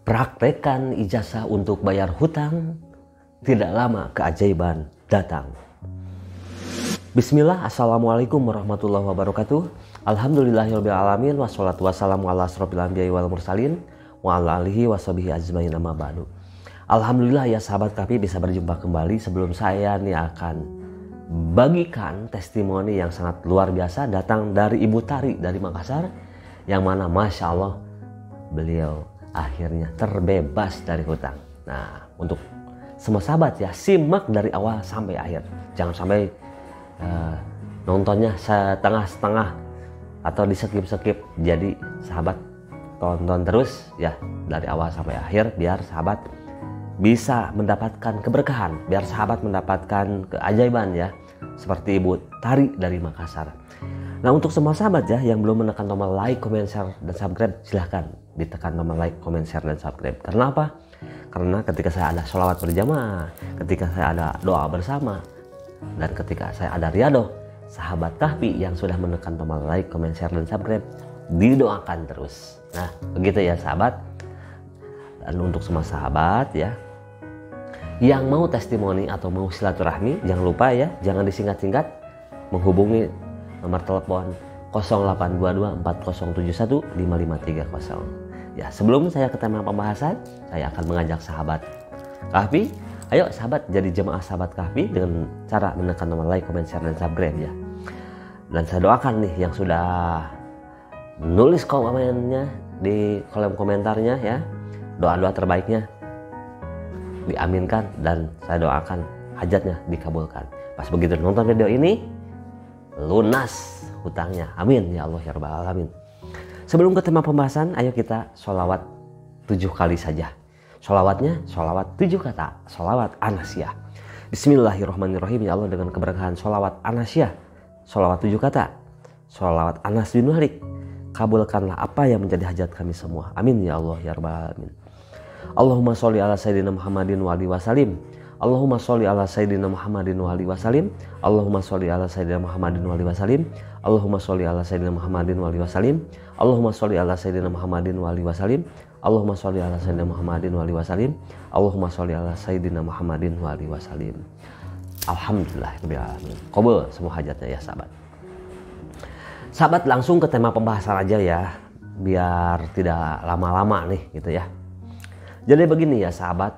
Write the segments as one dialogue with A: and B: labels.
A: Praktekkan ijazah untuk bayar hutang, tidak lama keajaiban datang. Bismillah, assalamualaikum warahmatullahi wabarakatuh. Alhamdulillahirabbil alamin, wassalatu wassalamu ala asrofil anbiya'i wal mursalin wa ala alihi washabihi ajmain, amma ba'du. Alhamdulillah ya sahabat Kahfi, bisa berjumpa kembali. Sebelum saya nih akan bagikan testimoni yang sangat luar biasa datang dari Ibu Tari dari Makassar, yang mana Masya Allah beliau akhirnya terbebas dari hutang. Nah, untuk semua sahabat ya, simak dari awal sampai akhir. Jangan sampai nontonnya setengah-setengah atau di skip-skip. Jadi sahabat tonton terus ya dari awal sampai akhir, biar sahabat bisa mendapatkan keberkahan, biar sahabat mendapatkan keajaiban ya, seperti Ibu Tari dari Makassar. Nah, untuk semua sahabat ya yang belum menekan tombol like, comment, share, dan subscribe, silahkan ditekan tombol like, comment, share, dan subscribe. Karena apa? Karena ketika saya ada sholawat berjamaah, ketika saya ada doa bersama, dan ketika saya ada riadoh, sahabat Kahfi yang sudah menekan tombol like, comment, share, dan subscribe didoakan terus. Nah, begitu ya sahabat. Dan untuk semua sahabat ya yang mau testimoni atau mau silaturahmi, jangan lupa ya, jangan disingkat-singkat, menghubungi nomor telepon 082240715530. Ya, sebelum saya ke tema pembahasan, saya akan mengajak sahabat Kahfi, ayo sahabat jadi jemaah sahabat Kahfi dengan cara menekan tombol like, comment, share, dan subscribe ya. Dan saya doakan nih yang sudah nulis komennya di kolom komentarnya ya, doa-doa terbaiknya diaminkan dan saya doakan hajatnya dikabulkan. Pas begitu nonton video ini, lunas hutangnya. Amin ya Allah ya Rabbal alamin. Sebelum ke tema pembahasan, ayo kita sholawat 7 kali saja. Sholawatnya sholawat 7 kata, sholawat anasyah. Bismillahirrahmanirrahim. Ya Allah, dengan keberkahan sholawat anasyah, sholawat 7 kata, sholawat Anas bin Malik, kabulkanlah apa yang menjadi hajat kami semua. Amin ya Allah ya Rabbal alamin. Allahumma sholli ala sayyidina Muhammadin wa alihi wasallim. Allahumma sholli ala sayyidina Muhammadin wa alihi wasallim. Allahumma sholli ala sayyidina Muhammadin wa alihi wasallim. Allahumma sholli ala sayyidina Muhammadin wa alihi wasallim. Allahumma sholli ala sayyidina Muhammadin wa alihi wasallim. Allahumma sholli ala sayyidina Muhammadin wa alihi wasallim. Allahumma sholli ala sayyidina Muhammadin wa alihi wasallim. Alhamdulillahirabbil alamin. Qabul semua hajatnya ya sahabat. Sahabat, langsung ke tema pembahasan aja ya, biar tidak lama-lama nih gitu ya. Jadi begini ya sahabat,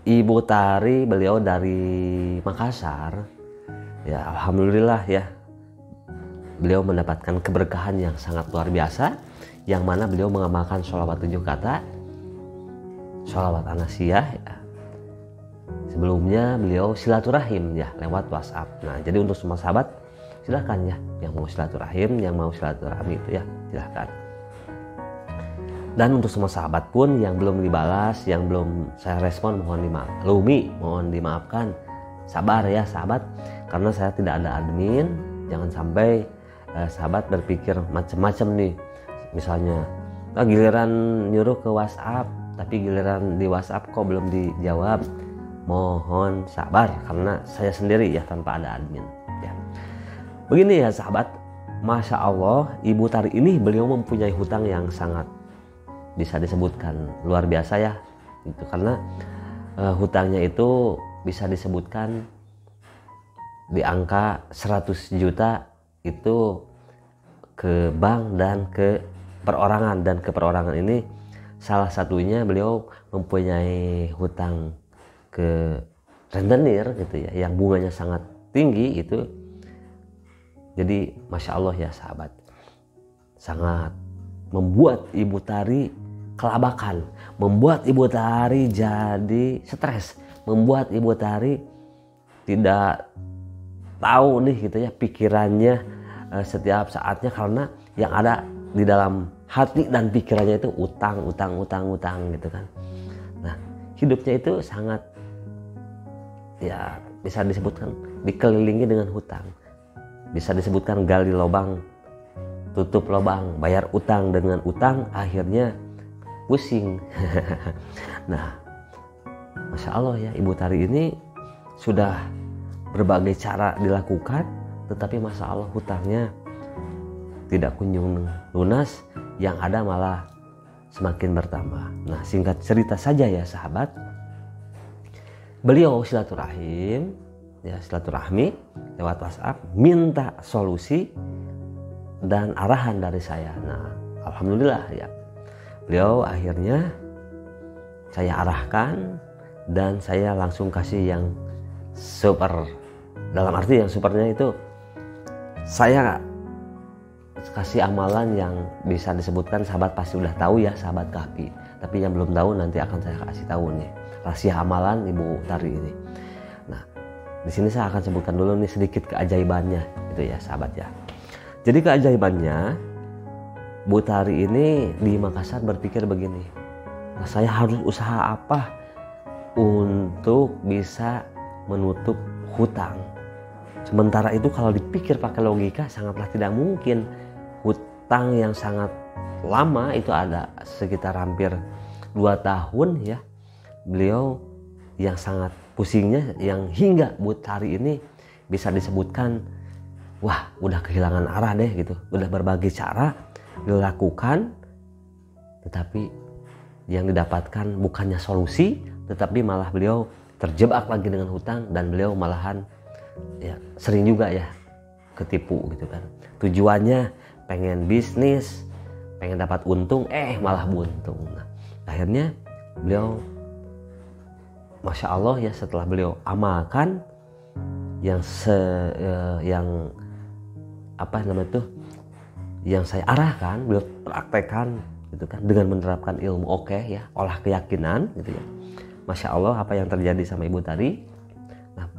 A: Ibu Tari beliau dari Makassar ya, alhamdulillah ya, beliau mendapatkan keberkahan yang sangat luar biasa, yang mana beliau mengamalkan sholawat 7 kata, sholawat anasyah ya. Sebelumnya beliau silaturahim ya lewat WhatsApp. Nah, jadi untuk semua sahabat silahkan ya, yang mau silaturahim, yang mau silaturahmi itu ya silahkan. Dan untuk semua sahabat pun yang belum dibalas, yang belum saya respon, mohon dimaklumi, mohon dimaafkan. Sabar ya sahabat, karena saya tidak ada admin. Jangan sampai sahabat berpikir macam-macam nih. Misalnya giliran nyuruh ke WhatsApp, tapi giliran di WhatsApp kok belum dijawab. Mohon sabar, karena saya sendiri ya tanpa ada admin ya. Begini ya sahabat, Masya Allah, Ibu Tari ini beliau mempunyai hutang yang sangat bisa disebutkan luar biasa ya, itu karena hutangnya itu bisa disebutkan di angka 100 juta itu ke bank dan ke perorangan. Dan ke perorangan ini salah satunya beliau mempunyai hutang ke rentenir gitu ya, yang bunganya sangat tinggi itu. Jadi Masya Allah ya sahabat, sangat membuat Ibu Tari kelabakan, membuat Ibu Tari jadi stres, membuat Ibu Tari tidak tahu nih gitu ya pikirannya setiap saatnya, karena yang ada di dalam hati dan pikirannya itu utang gitu kan. Nah, hidupnya itu sangat ya bisa disebutkan dikelilingi dengan hutang, bisa disebutkan gali lubang tutup lubang, bayar utang dengan utang, akhirnya pusing. Nah, Masya Allah ya, Ibu Tari ini sudah berbagai cara dilakukan, tetapi Masya Allah hutangnya tidak kunjung lunas, yang ada malah semakin bertambah. Nah, singkat cerita saja ya sahabat, beliau silaturahmi lewat WhatsApp, minta solusi dan arahan dari saya. Nah, alhamdulillah ya, beliau akhirnya saya arahkan dan saya langsung kasih yang super. Dalam arti yang supernya itu saya kasih amalan yang bisa disebutkan sahabat pasti udah tahu ya, sahabat Kahfi. Tapi yang belum tahu nanti akan saya kasih tahu nih rahasia amalan Ibu Tari ini. Nah, di sini saya akan sebutkan dulu nih sedikit keajaibannya gitu ya sahabat ya. Jadi keajaibannya, Bu Tari ini di Makassar berpikir begini, nah, saya harus usaha apa untuk bisa menutup hutang. Sementara itu kalau dipikir pakai logika sangatlah tidak mungkin. Hutang yang sangat lama itu ada sekitar hampir 2 tahun ya. Beliau yang sangat pusingnya yang hingga Bu Tari ini bisa disebutkan wah udah kehilangan arah deh gitu. Udah berbagai cara dilakukan tetapi yang didapatkan bukannya solusi tetapi malah beliau terjebak lagi dengan hutang dan beliau malahan ya sering juga ya ketipu gitu kan. Tujuannya pengen bisnis, pengen dapat untung, malah buntung. Nah, akhirnya beliau Masya Allah ya, setelah beliau amalkan yang yang saya arahkan, beliau praktekkan gitu kan dengan menerapkan ilmu ya, olah keyakinan gitu ya. Masya Allah apa yang terjadi sama Ibu Tari. Nah,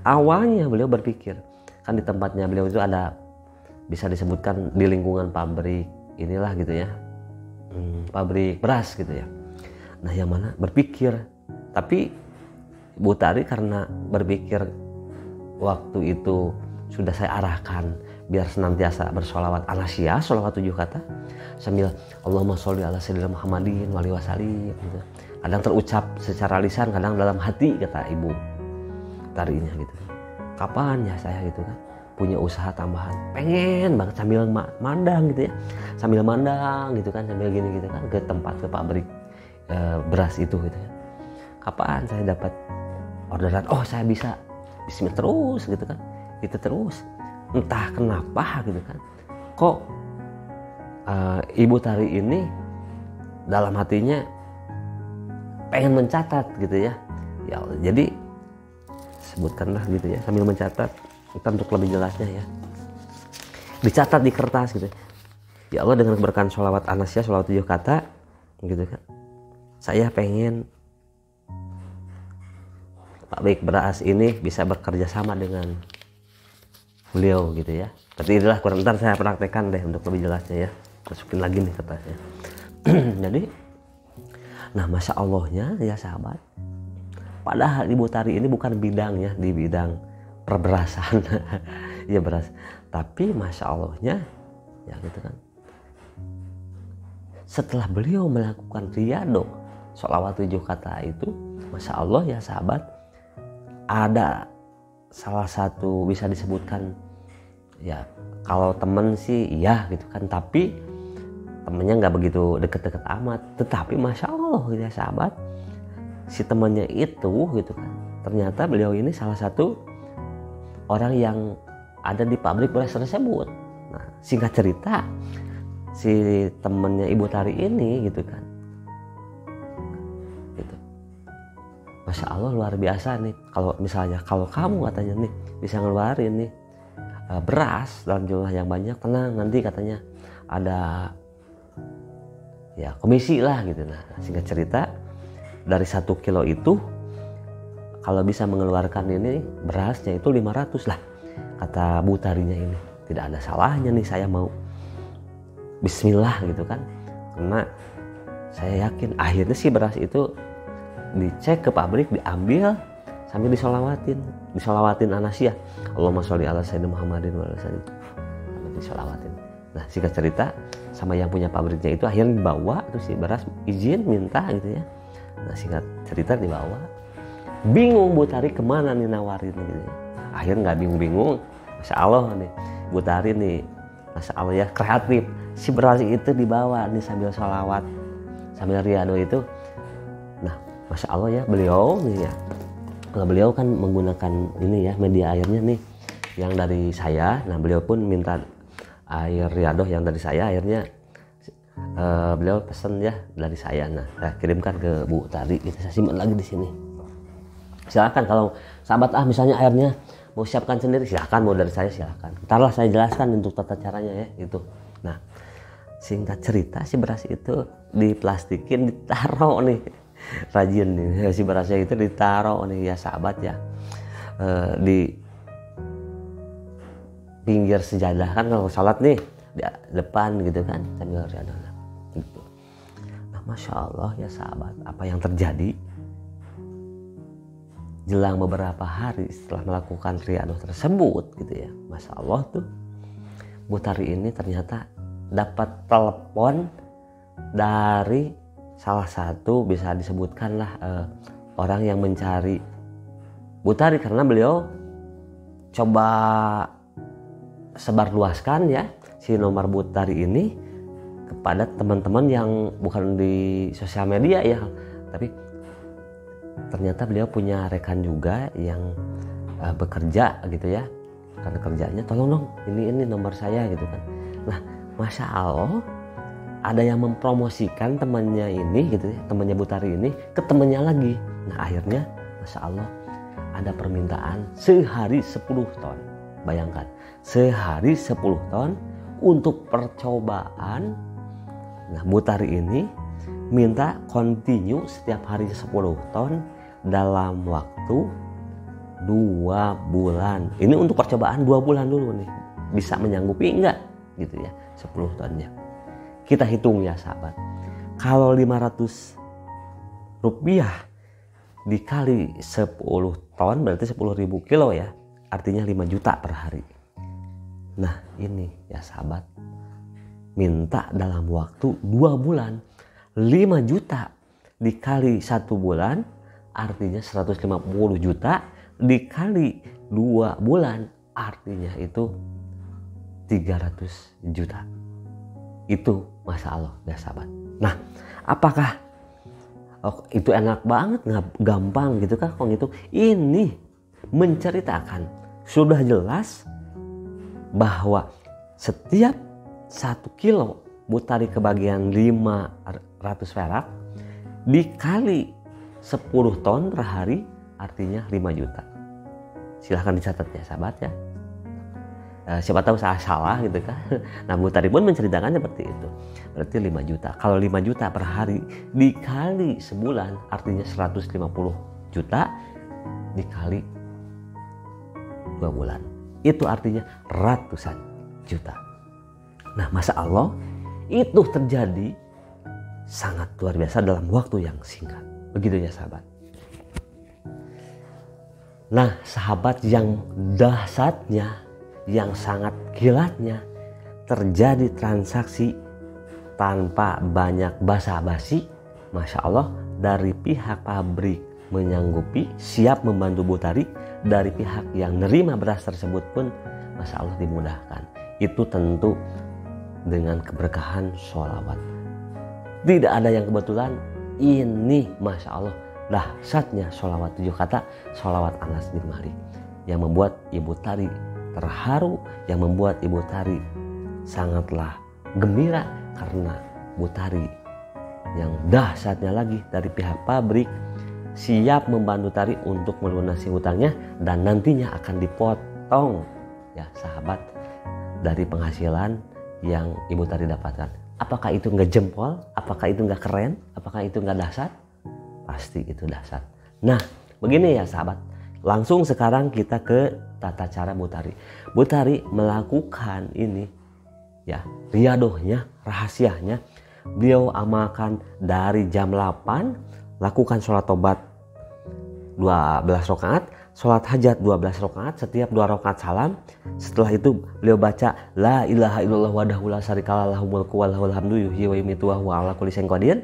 A: awalnya beliau berpikir kan di tempatnya beliau itu ada bisa disebutkan di lingkungan pabrik inilah gitu ya, pabrik beras gitu ya. Nah, yang mana berpikir, tapi Bu Tari karena berpikir waktu itu sudah saya arahkan biar senantiasa bersolawat Anasya, solawat 7 kata sambil Allahumma sholli ala sayyidina Muhammadin wa alihi wasallim gitu. Kadang terucap secara lisan, kadang dalam hati kata Ibu Tarinya gitu. Kapan ya saya gitu kan punya usaha tambahan, pengen banget sambil mandang gitu ya, sambil mandang gitu kan, sambil gini gitu kan ke tempat, ke pabrik beras itu gitu ya. Kapan saya dapat orderan, saya bisa bismillah terus gitu kan, itu terus entah kenapa gitu kan kok Ibu Tari ini dalam hatinya pengen mencatat gitu ya. Ya Allah, jadi sebutkanlah gitu ya sambil mencatat kita untuk lebih jelasnya ya. Dicatat di kertas gitu. Ya Allah, dengan keberkahan sholawat Anasya, sholawat 7 kata gitu kan. Saya pengen pabrik beras ini bisa bekerja sama dengan beliau gitu ya. Tapi inilah kurang, ntar saya praktekkan deh untuk lebih jelasnya ya. Masukin lagi nih kertasnya. Jadi, nah Masya Allahnya ya sahabat, padahal Ibu Tari ini bukan bidangnya di bidang perberasan ya beras, tapi Masya Allahnya ya gitu kan, setelah beliau melakukan riyadhah sholawat 7 kata itu, Masya Allah ya sahabat, ada salah satu bisa disebutkan ya, kalau temen sih iya gitu kan, tapi temennya nggak begitu deket-deket amat, tetapi Masya Allah ya sahabat, si temannya itu gitu kan, ternyata beliau ini salah satu orang yang ada di pabrik beras tersebut. Nah, singkat cerita, si temennya Ibu Tari ini gitu kan, gitu. Masya Allah luar biasa nih. Kalau misalnya kalau kamu katanya nih bisa ngeluarin nih beras dalam jumlah yang banyak, tenang nanti katanya ada ya komisi lah gitu. Nah, singkat cerita dari 1 kilo itu kalau bisa mengeluarkan ini berasnya itu 500 lah, kata Bu Tarinya ini. Tidak ada salahnya nih saya mau bismillah gitu kan, karena saya yakin akhirnya sih beras itu dicek ke pabrik, diambil sambil disolawatin Anasya, Allahumma sholli ala sayyidina Muhammadin wa alihi wasallam, disolawatin. Nah, singkat cerita sama yang punya pabriknya itu akhirnya dibawa terus si beras izin minta gitu ya. Nah, singkat cerita dibawa. Bingung Bu Tari kemana nih nawarin gitu. Akhirnya nggak bingung-bingung, Masya Allah nih Bu Tari nih, Masya Allah ya kreatif. Si beras itu dibawa nih sambil sholawat sambil riado itu. Nah, Masya Allah ya, beliau nih ya, beliau kan menggunakan ini ya, media airnya nih yang dari saya. Nah, beliau pun minta air riado yang dari saya, airnya beliau pesen ya dari saya. Nah, saya kirimkan ke Bu Tari, kita saya simpan lagi di sini. Silakan kalau sahabat misalnya airnya mau siapkan sendiri, silakan, mau dari saya silakan. Ntarlah saya jelaskan untuk tata caranya ya itu. Nah, singkat cerita si beras itu diplastikin, ditaruh nih, rajin nih si berasnya itu ditaruh nih ya sahabat ya, di pinggir sejadah kan kalau sholat nih di depan gitu kan sambil riado gitu. Nah, Masya Allah ya sahabat, apa yang terjadi jelang beberapa hari setelah melakukan riado tersebut gitu ya, Masya Allah tuh Bu Tari ini ternyata dapat telepon dari salah satu, bisa disebutkan lah orang yang mencari Bu Tari, karena beliau coba sebarluaskan ya si nomor Bu Tari ini kepada teman-teman yang bukan di sosial media ya, tapi ternyata beliau punya rekan juga yang bekerja gitu ya, karena kerjanya tolong dong ini nomor saya gitu kan. Nah, Masya Allah ada yang mempromosikan temannya ini gitu ya, temannya Bu Tari ini ke temannya lagi. Nah, akhirnya Masya Allah ada permintaan sehari 10 ton. Bayangkan, sehari 10 ton untuk percobaan. Nah, Bu Tari ini minta continue setiap hari 10 ton dalam waktu 2 bulan. Ini untuk percobaan 2 bulan dulu nih. Bisa menyanggupi enggak gitu ya 10 tonnya. Kita hitung ya sahabat. Kalau 500 rupiah dikali 10 ton berarti 10.000 kilo ya. Artinya 5 juta per hari. Nah, ini ya sahabat. Minta dalam waktu 2 bulan 5 juta dikali 1 bulan artinya 150 juta dikali 2 bulan artinya itu 300 juta. Itu Masya Allah ya sahabat. Nah, apakah itu enak banget, gampang gitu kan kalau gitu? Ini menceritakan sudah jelas bahwa setiap 1 kilo Bu Tari kebagian 500 perak dikali 10 ton per hari artinya 5 juta. Silahkan dicatat ya sahabat ya. Siapa tahu salah gitu kan. Nah, Bu Tari pun menceritakan seperti itu. Berarti 5 juta. Kalau 5 juta per hari dikali sebulan artinya 150 juta dikali 2 bulan. Itu artinya ratusan juta. Nah, Masya Allah itu terjadi sangat luar biasa dalam waktu yang singkat. Begitu ya sahabat. Nah, sahabat, yang dahsyatnya, yang sangat kilatnya, terjadi transaksi tanpa banyak basa-basi. Masya Allah, dari pihak pabrik menyanggupi, siap membantu Bu Tari. Dari pihak yang nerima beras tersebut pun Masya Allah dimudahkan. Itu tentu dengan keberkahan sholawat. Tidak ada yang kebetulan. Ini Masya Allah dahsyatnya sholawat 7 kata, sholawat Anas bin Malik, yang membuat Ibu Tari terharu, yang membuat Ibu Tari sangatlah gembira karena Bu Tari yang dahsyatnya lagi dari pihak pabrik siap membantu Tari untuk melunasi hutangnya dan nantinya akan dipotong ya sahabat dari penghasilan yang Ibu Tari dapatkan. Apakah itu nggak jempol? Apakah itu nggak keren? Apakah itu nggak dahsyat? Pasti itu dahsyat. Nah, begini ya sahabat. Langsung sekarang kita ke tata cara Bu Tari. Bu Tari melakukan ini ya, riadohnya, rahasianya. Beliau amalkan dari jam 8, lakukan sholat tobat 12 rakaat, sholat hajat 12 rakaat, setiap 2 rakaat salam. Setelah itu beliau baca la ilaha illallah wahdahu la syarikalah lahul mulku wa lahul hamdu yuhyi wa yumiitu wa huwa ala kulli syai'in qadir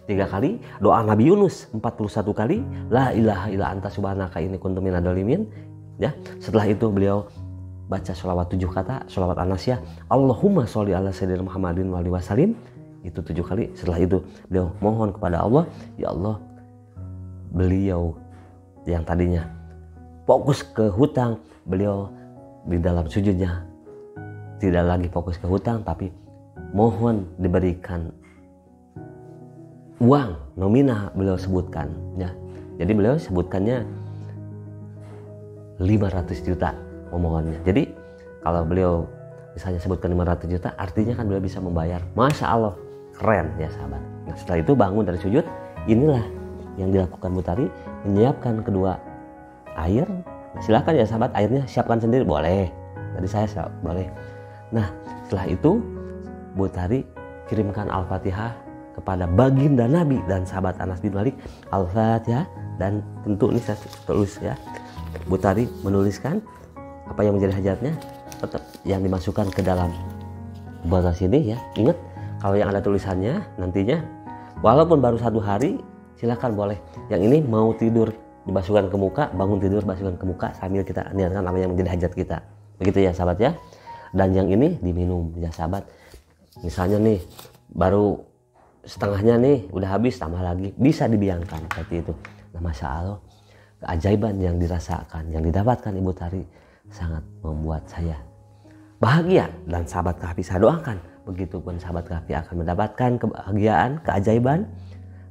A: 3 kali. Doa Nabi Yunus 41 kali, la ilaha illa anta subhanaka inni kuntu minadz dzalimin ya. Setelah itu beliau baca sholawat 7 kata, sholawat An-Nasyah, Allahumma sholli ala sayyidina Muhammadin wa alihi wasallim itu 7 kali. Setelah itu beliau mohon kepada Allah, ya Allah, beliau yang tadinya fokus ke hutang, beliau di dalam sujudnya tidak lagi fokus ke hutang, tapi mohon diberikan uang nominal, beliau sebutkan ya. Jadi beliau sebutkannya 500 juta memohonnya. Jadi kalau beliau misalnya sebutkan 500 juta, artinya kan beliau bisa membayar. Masya Allah, keren ya sahabat. Nah setelah itu bangun dari sujud, inilah yang dilakukan Bu Tari, menyiapkan kedua air. Nah, silakan ya sahabat, airnya siapkan sendiri boleh. Tadi saya boleh. Nah setelah itu Bu Tari kirimkan Al-Fatihah kepada baginda Nabi dan sahabat Anas bin Malik. Al-Fatihah, dan tentu ini saya tulis ya, Bu Tari menuliskan apa yang menjadi hajatnya, tetap yang dimasukkan ke dalam batas ini ya. Ingat, kalau yang ada tulisannya nantinya walaupun baru 1 hari, silakan boleh. Yang ini mau tidur dimasukkan ke muka, bangun tidur masukkan ke muka sambil kita niatkan apa yang menjadi hajat kita. Begitu ya sahabat ya. Dan yang ini diminum ya sahabat. Misalnya nih baru setengahnya nih udah habis, tambah lagi, bisa dibiarkan seperti itu. Nah Masya Allah, keajaiban yang dirasakan, yang didapatkan Ibu Tari sangat membuat saya bahagia. Dan sahabat Kahfi saya doakan, begitupun sahabat Kahfi akan mendapatkan kebahagiaan, keajaiban,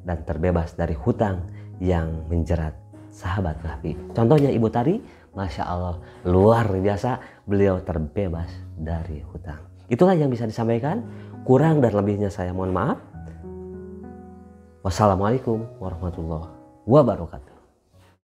A: dan terbebas dari hutang yang menjerat sahabat Kahfi. Contohnya Ibu Tari, Masya Allah, luar biasa, beliau terbebas dari hutang. Itulah yang bisa disampaikan. Kurang dan lebihnya saya mohon maaf. Wassalamualaikum warahmatullahi wabarakatuh.